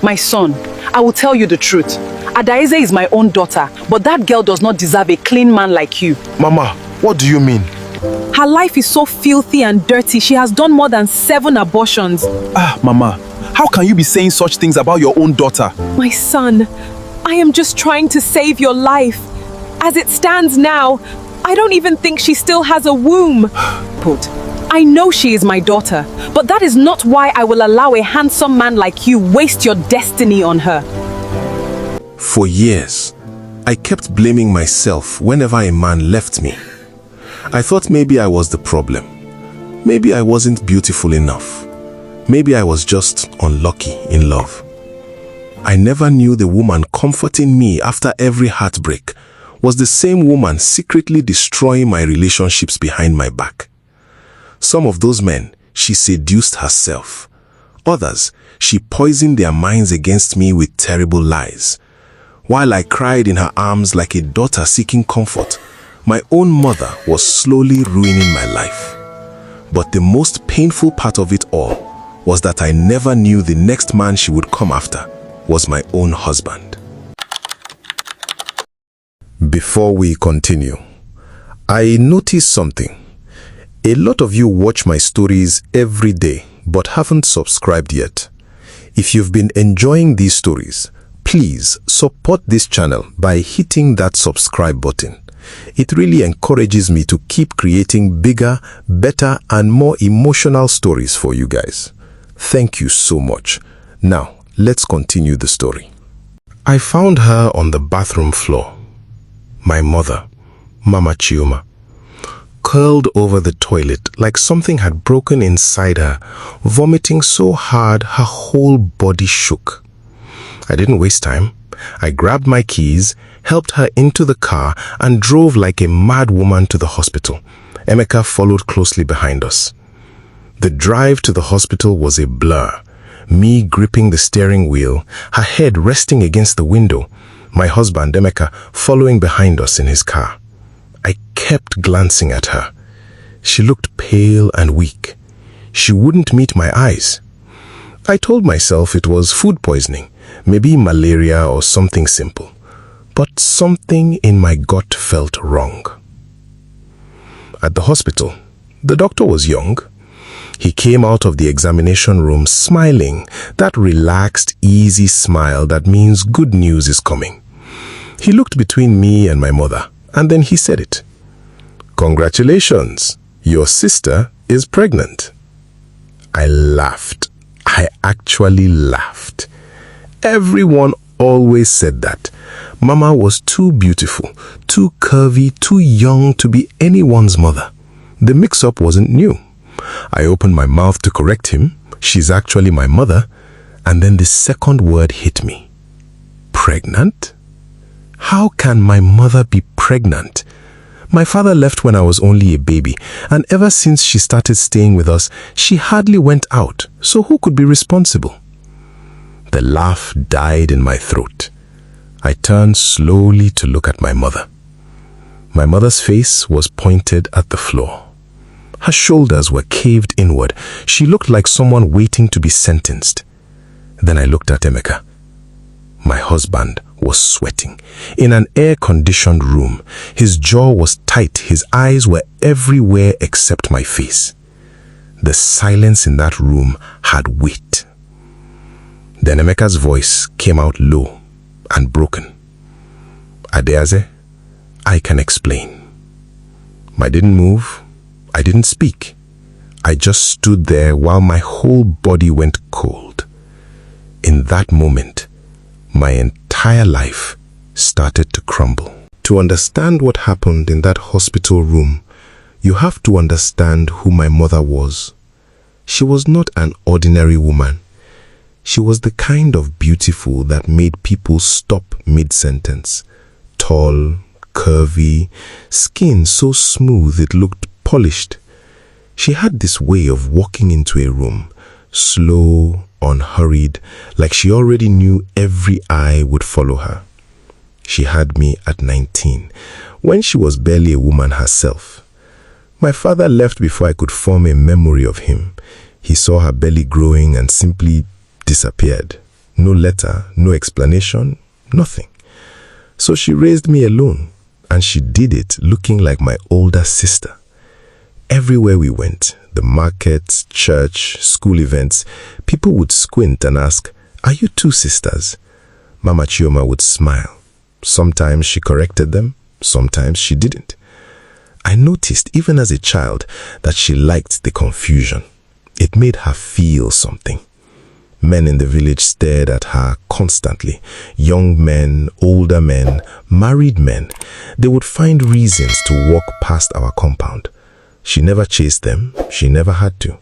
My son, I will tell you the truth. Adaize is my own daughter, but that girl does not deserve a clean man like you. Mama, what do you mean? Her life is so filthy and dirty. She has done more than 7 abortions. Mama, how can you be saying such things about your own daughter? My son, I am just trying to save your life. As it stands now, I don't even think she still has a womb. I know she is my daughter, but that is not why I will allow a handsome man like you waste your destiny on her. For years, I kept blaming myself whenever a man left me. I thought maybe I was the problem. Maybe I wasn't beautiful enough. Maybe I was just unlucky in love. I never knew the woman comforting me after every heartbreak was the same woman secretly destroying my relationships behind my back. Some of those men, she seduced herself. Others, she poisoned their minds against me with terrible lies. While I cried in her arms like a daughter seeking comfort, my own mother was slowly ruining my life. But the most painful part of it all was that I never knew the next man she would come after was my own husband. Before we continue, I noticed something. A lot of you watch my stories every day but haven't subscribed yet. If you've been enjoying these stories, please support this channel by hitting that subscribe button. It really encourages me to keep creating bigger, better, and more emotional stories for you guys. Thank you so much. Now, let's continue the story. I found her on the bathroom floor. My mother, Mama Chioma, curled over the toilet like something had broken inside her, vomiting so hard her whole body shook. I didn't waste time. I grabbed my keys, helped her into the car, and drove like a mad woman to the hospital. Emeka followed closely behind us. The drive to the hospital was a blur. Me gripping the steering wheel, her head resting against the window, my husband Emeka following behind us in his car. I kept glancing at her. She looked pale and weak. She wouldn't meet my eyes. I told myself it was food poisoning, maybe malaria or something simple. But something in my gut felt wrong. At the hospital, the doctor was young. He came out of the examination room smiling, that relaxed, easy smile that means good news is coming. He looked between me and my mother, and then he said it. "Congratulations, your sister is pregnant." I laughed. I actually laughed. Everyone always said that. Mama was too beautiful, too curvy, too young to be anyone's mother. The mix-up wasn't new. I opened my mouth to correct him. She's actually my mother. And then the second word hit me. Pregnant? How can my mother be pregnant? My father left when I was only a baby, and ever since she started staying with us, she hardly went out, so who could be responsible? The laugh died in my throat. I turned slowly to look at my mother. My mother's face was pointed at the floor. Her shoulders were caved inward. She looked like someone waiting to be sentenced. Then I looked at Emeka. My husband was sweating. In an air-conditioned room, his jaw was tight. His eyes were everywhere except my face. The silence in that room had weight. Then Emeka's voice came out low and broken. "Adeaze, I can explain." I didn't move. I didn't speak. I just stood there while my whole body went cold. In that moment, my entire life started to crumble. To understand what happened in that hospital room, you have to understand who my mother was. She was not an ordinary woman. She was the kind of beautiful that made people stop mid-sentence. Tall, curvy, skin so smooth it looked polished. She had this way of walking into a room, slow, unhurried, like she already knew every eye would follow her. She had me at 19, when she was barely a woman herself. My father left before I could form a memory of him. He saw her belly growing and simply disappeared. No letter, no explanation, nothing. So she raised me alone, and she did it looking like my older sister. Everywhere we went, the market, church, school events, people would squint and ask, "Are you two sisters?" Mama Chioma would smile. Sometimes she corrected them, sometimes she didn't. I noticed, even as a child, that she liked the confusion. It made her feel something. Men in the village stared at her constantly. Young men, older men, married men. They would find reasons to walk past our compound. She never chased them, she never had to.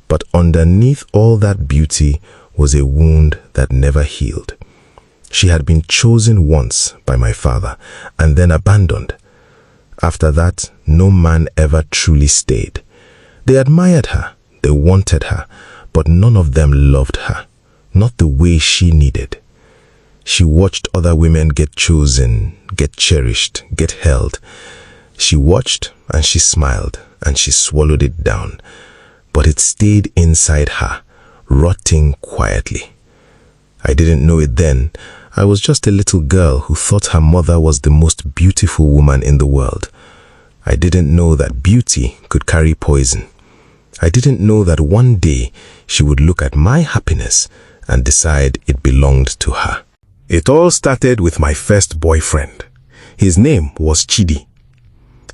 But underneath all that beauty was a wound that never healed. She had been chosen once by my father and then abandoned. After that, no man ever truly stayed. They admired her, they wanted her, but none of them loved her, not the way she needed. She watched other women get chosen, get cherished, get held. She watched and she smiled and she swallowed it down, but it stayed inside her, rotting quietly. I didn't know it then. I was just a little girl who thought her mother was the most beautiful woman in the world. I didn't know that beauty could carry poison. I didn't know that one day she would look at my happiness and decide it belonged to her. It all started with my first boyfriend. His name was Chidi.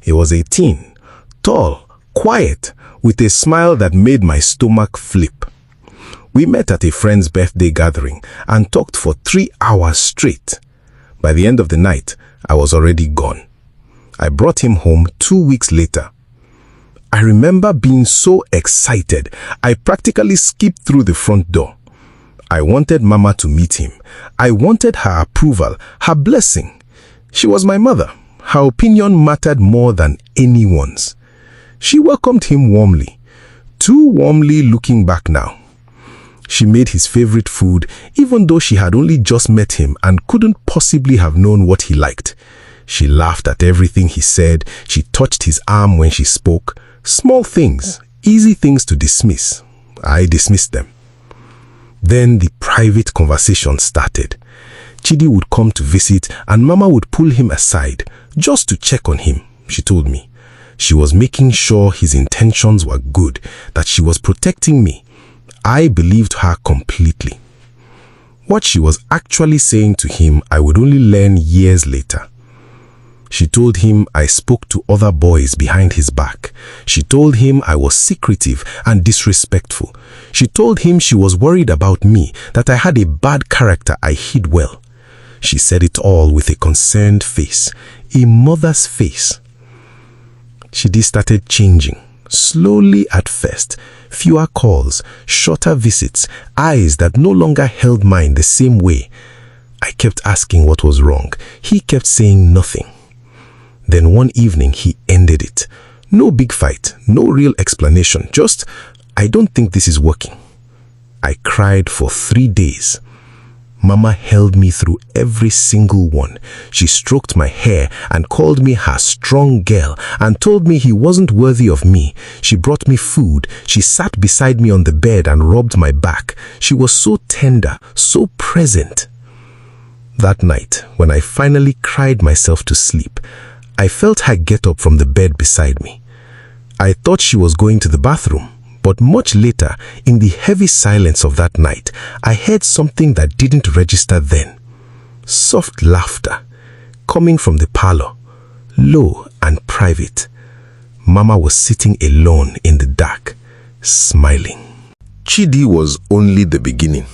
He was 18, tall, quiet, with a smile that made my stomach flip. We met at a friend's birthday gathering and talked for 3 hours straight. By the end of the night, I was already gone. I brought him home 2 weeks later. I remember being so excited, I practically skipped through the front door. I wanted Mama to meet him. I wanted her approval, her blessing. She was my mother. Her opinion mattered more than anyone's. She welcomed him warmly, too warmly looking back now. She made his favorite food, even though she had only just met him and couldn't possibly have known what he liked. She laughed at everything he said. She touched his arm when she spoke. Small things, easy things to dismiss. I dismissed them. Then the private conversation started. Chidi would come to visit and Mama would pull him aside just to check on him, she told me. She was making sure his intentions were good, that she was protecting me. I believed her completely. What she was actually saying to him, I would only learn years later. She told him I spoke to other boys behind his back. She told him I was secretive and disrespectful. She told him she was worried about me, that I had a bad character I hid well. She said it all with a concerned face, a mother's face. Chidi started changing, slowly at first. Fewer calls, shorter visits, eyes that no longer held mine the same way. I kept asking what was wrong. He kept saying nothing. Then one evening he ended it. No big fight, no real explanation, just, I don't think this is working. I cried for 3 days. Mama held me through every single one. She stroked my hair and called me her strong girl and told me he wasn't worthy of me. She brought me food. She sat beside me on the bed and rubbed my back. She was so tender, so present. That night, when I finally cried myself to sleep, I felt her get up from the bed beside me. I thought she was going to the bathroom. But much later, in the heavy silence of that night, I heard something that didn't register then. Soft laughter, coming from the parlor, low and private. Mama was sitting alone in the dark, smiling. Chidi was only the beginning.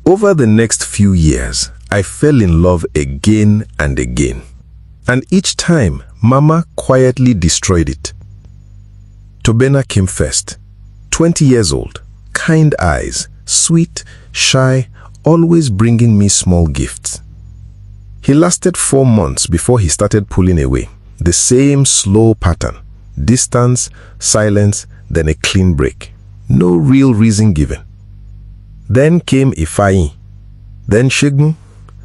Over the next few years, I fell in love again and again. And each time, Mama quietly destroyed it. Tobena came first. 20 years old, kind eyes, sweet, shy, always bringing me small gifts. He lasted 4 months before he started pulling away. The same slow pattern, distance, silence, then a clean break. No real reason given. Then came Ifeanyi, then Shegun,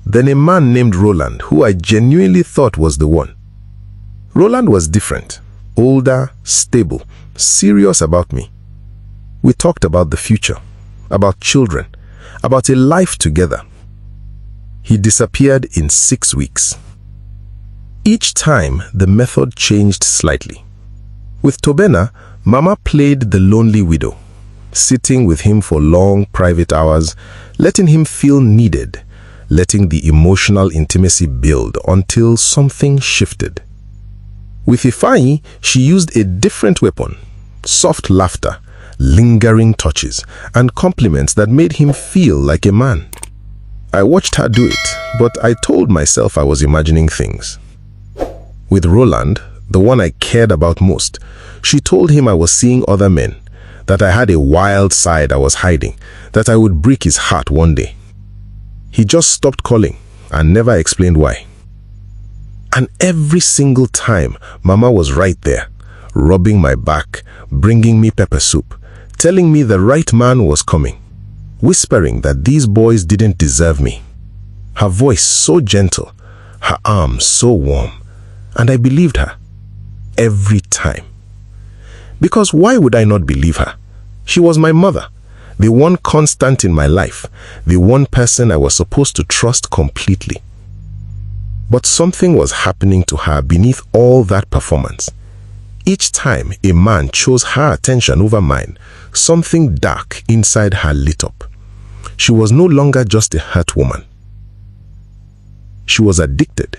then a man named Roland, who I genuinely thought was the one. Roland was different, older, stable, serious about me. We talked about the future, about children, about a life together. He disappeared in 6 weeks. Each time, the method changed slightly. With Tobena, Mama played the lonely widow, sitting with him for long private hours, letting him feel needed, letting the emotional intimacy build until something shifted. With Ifeanyi, she used a different weapon: soft laughter, lingering touches, and compliments that made him feel like a man. I watched her do it, but I told myself I was imagining things. With Roland, the one I cared about most, she told him I was seeing other men, that I had a wild side I was hiding, that I would break his heart one day. He just stopped calling and never explained why. And every single time, Mama was right there, rubbing my back, bringing me pepper soup, telling me the right man was coming, whispering that these boys didn't deserve me. Her voice so gentle, her arms so warm, and I believed her every time. Because why would I not believe her? She was my mother, the one constant in my life, the one person I was supposed to trust completely. But something was happening to her beneath all that performance. Each time a man chose her attention over mine, something dark inside her lit up. She was no longer just a hurt woman. She was addicted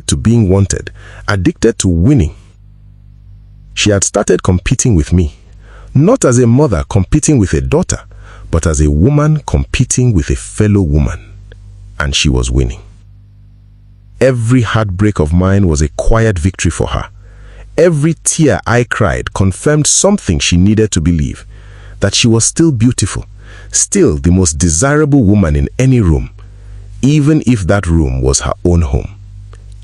to being wanted, addicted to winning. She had started competing with me, not as a mother competing with a daughter, but as a woman competing with a fellow woman. And she was winning. Every heartbreak of mine was a quiet victory for her. Every tear I cried confirmed something she needed to believe, that she was still beautiful, still the most desirable woman in any room, even if that room was her own home,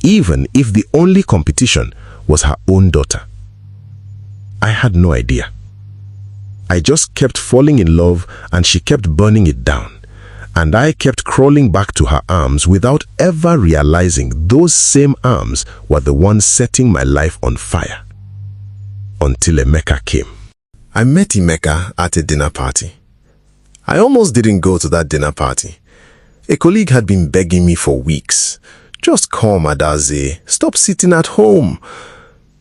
even if the only competition was her own daughter. I had no idea. I just kept falling in love and she kept burning it down, and I kept crawling back to her arms without ever realizing those same arms were the ones setting my life on fire. Until Emeka came. I met Emeka at a dinner party. I almost didn't go to that dinner party. A colleague had been begging me for weeks. Just come, Adaze, stop sitting at home.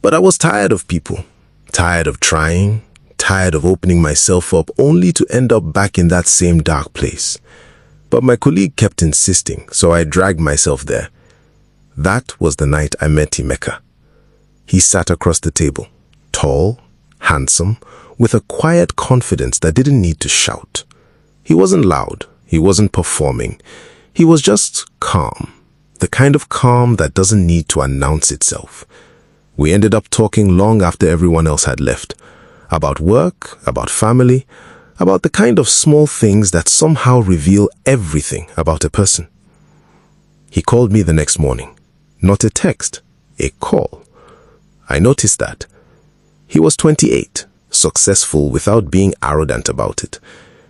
But I was tired of people, tired of trying, tired of opening myself up only to end up back in that same dark place. But my colleague kept insisting, so I dragged myself there. That was the night I met Emeka. He sat across the table, tall, handsome, with a quiet confidence that didn't need to shout. He wasn't loud, he wasn't performing. He was just calm, the kind of calm that doesn't need to announce itself. We ended up talking long after everyone else had left, about work, about family, about the kind of small things that somehow reveal everything about a person. He called me the next morning. Not a text, a call. I noticed that. He was 28, successful without being arrogant about it.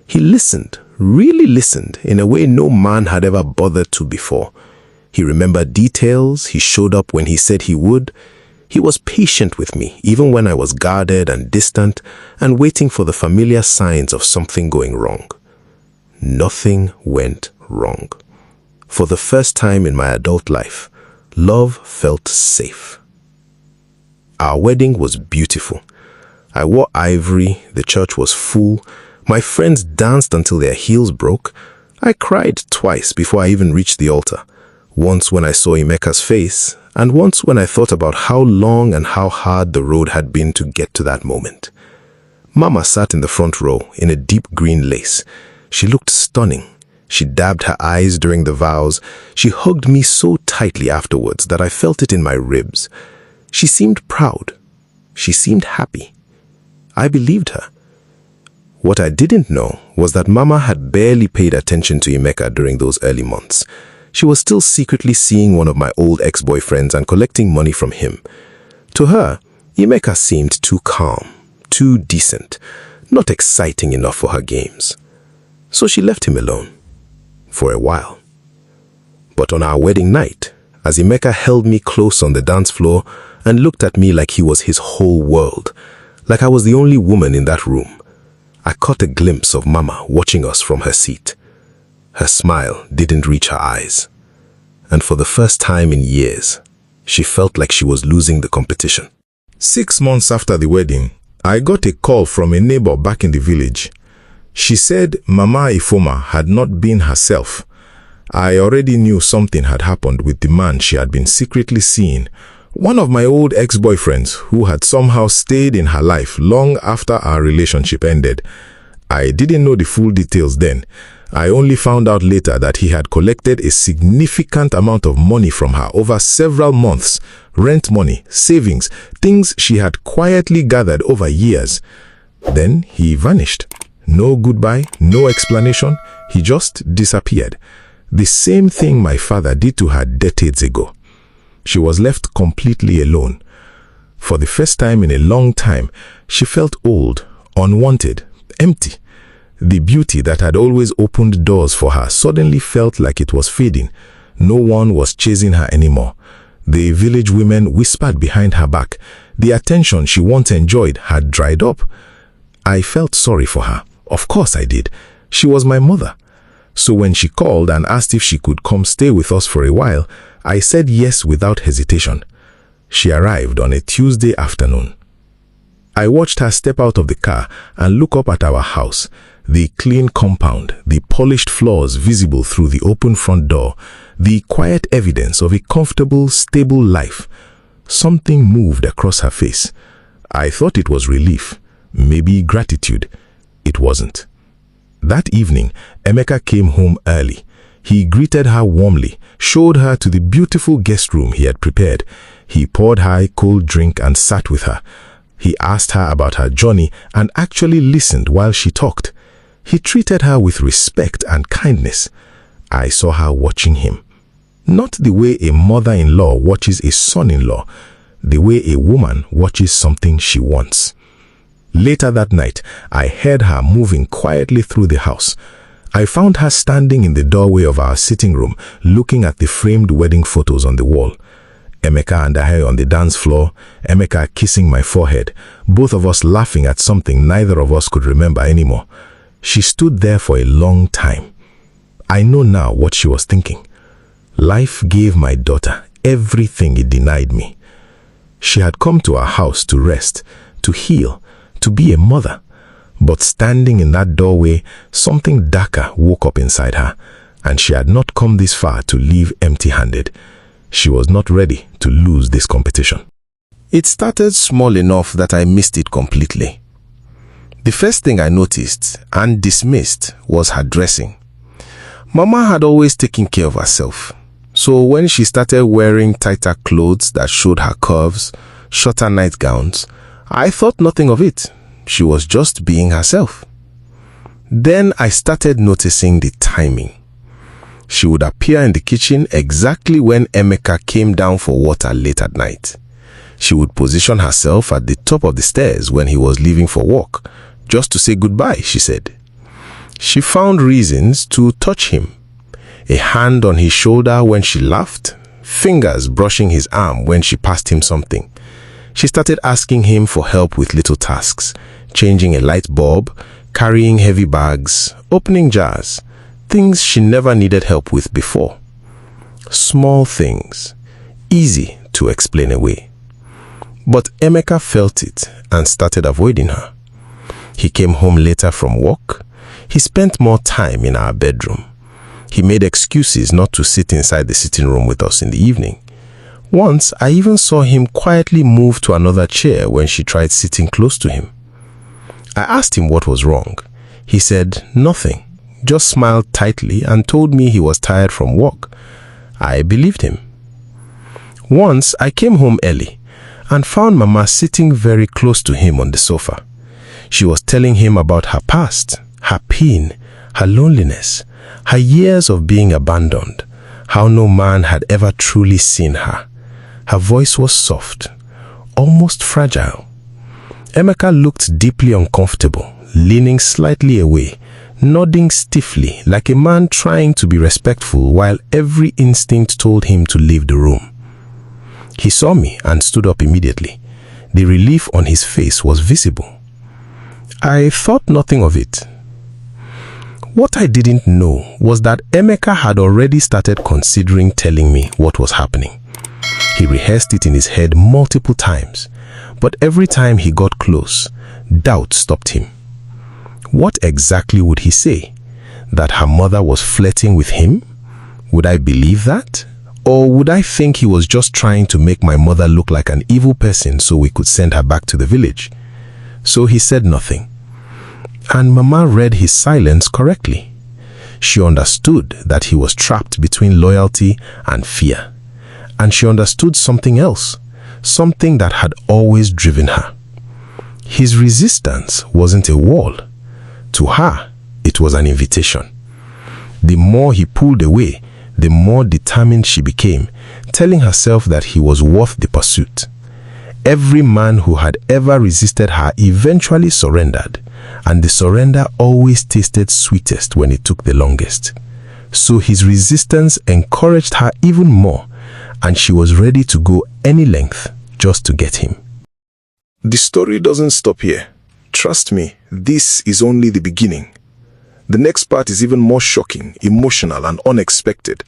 He listened, really listened, in a way no man had ever bothered to before. He remembered details, he showed up when he said he would. He was patient with me, even when I was guarded and distant and waiting for the familiar signs of something going wrong. Nothing went wrong. For the first time in my adult life, love felt safe. Our wedding was beautiful. I wore ivory, the church was full, my friends danced until their heels broke. I cried twice before I even reached the altar. Once when I saw Emeka's face, and once when I thought about how long and how hard the road had been to get to that moment. Mama sat in the front row in a deep green lace. She looked stunning. She dabbed her eyes during the vows. She hugged me so tightly afterwards that I felt it in my ribs. She seemed proud. She seemed happy. I believed her. What I didn't know was that Mama had barely paid attention to Emeka during those early months. She was still secretly seeing one of my old ex-boyfriends and collecting money from him. To her, Emeka seemed too calm, too decent, not exciting enough for her games. So she left him alone, for a while. But on our wedding night, as Emeka held me close on the dance floor and looked at me like he was his whole world, like I was the only woman in that room, I caught a glimpse of Mama watching us from her seat. Her smile didn't reach her eyes. And for the first time in years, she felt like she was losing the competition. 6 months after the wedding, I got a call from a neighbor back in the village. She said Mama Ifoma had not been herself. I already knew something had happened with the man she had been secretly seeing, one of my old ex-boyfriends who had somehow stayed in her life long after our relationship ended. I didn't know the full details then. I only found out later that he had collected a significant amount of money from her over several months. Rent money, savings, things she had quietly gathered over years. Then he vanished. No goodbye, no explanation. He just disappeared. The same thing my father did to her decades ago. She was left completely alone. For the first time in a long time, she felt old, unwanted, empty. The beauty that had always opened doors for her suddenly felt like it was fading. No one was chasing her anymore. The village women whispered behind her back. The attention she once enjoyed had dried up. I felt sorry for her. Of course I did. She was my mother. So when she called and asked if she could come stay with us for a while, I said yes without hesitation. She arrived on a Tuesday afternoon. I watched her step out of the car and look up at our house. The clean compound, the polished floors visible through the open front door, the quiet evidence of a comfortable, stable life. Something moved across her face. I thought it was relief, maybe gratitude. It wasn't. That evening, Emeka came home early. He greeted her warmly, showed her to the beautiful guest room he had prepared. He poured her a cold drink and sat with her. He asked her about her journey and actually listened while she talked. He treated her with respect and kindness. I saw her watching him. Not the way a mother-in-law watches a son-in-law, the way a woman watches something she wants. Later that night, I heard her moving quietly through the house. I found her standing in the doorway of our sitting room, looking at the framed wedding photos on the wall. Emeka and I on the dance floor, Emeka kissing my forehead, both of us laughing at something neither of us could remember anymore. She stood there for a long time. I know now what she was thinking. Life gave my daughter everything it denied me. She had come to our house to rest, to heal, to be a mother. But standing in that doorway, something darker woke up inside her, and she had not come this far to leave empty-handed. She was not ready to lose this competition. It started small enough that I missed it completely. The first thing I noticed and dismissed was her dressing. Mama had always taken care of herself, so when she started wearing tighter clothes that showed her curves, shorter nightgowns, I thought nothing of it. She was just being herself. Then I started noticing the timing. She would appear in the kitchen exactly when Emeka came down for water late at night. She would position herself at the top of the stairs when he was leaving for work, just to say goodbye, she said. She found reasons to touch him. A hand on his shoulder when she laughed, fingers brushing his arm when she passed him something. She started asking him for help with little tasks, changing a light bulb, carrying heavy bags, opening jars, things she never needed help with before. Small things, easy to explain away. But Emeka felt it and started avoiding her. He came home later from work. He spent more time in our bedroom. He made excuses not to sit inside the sitting room with us in the evening. Once, I even saw him quietly move to another chair when she tried sitting close to him. I asked him what was wrong. He said nothing, just smiled tightly and told me he was tired from work. I believed him. Once, I came home early and found Mama sitting very close to him on the sofa. She was telling him about her past, her pain, her loneliness, her years of being abandoned, how no man had ever truly seen her. Her voice was soft, almost fragile. Emeka looked deeply uncomfortable, leaning slightly away, nodding stiffly like a man trying to be respectful while every instinct told him to leave the room. He saw me and stood up immediately. The relief on his face was visible. I thought nothing of it. What I didn't know was that Emeka had already started considering telling me what was happening. He rehearsed it in his head multiple times, but every time he got close, doubt stopped him. What exactly would he say? That her mother was flirting with him? Would I believe that? Or would I think he was just trying to make my mother look like an evil person so we could send her back to the village? So he said nothing. And Mama read his silence correctly. She understood that he was trapped between loyalty and fear. And she understood something else, something that had always driven her. His resistance wasn't a wall. To her, it was an invitation. The more he pulled away, the more determined she became, telling herself that he was worth the pursuit. Every man who had ever resisted her eventually surrendered, and the surrender always tasted sweetest when it took the longest. So his resistance encouraged her even more, and she was ready to go any length just to get him. The story doesn't stop here. Trust me, this is only the beginning. The next part is even more shocking, emotional, and unexpected.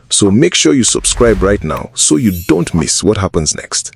So make sure you subscribe right now so you don't miss what happens next.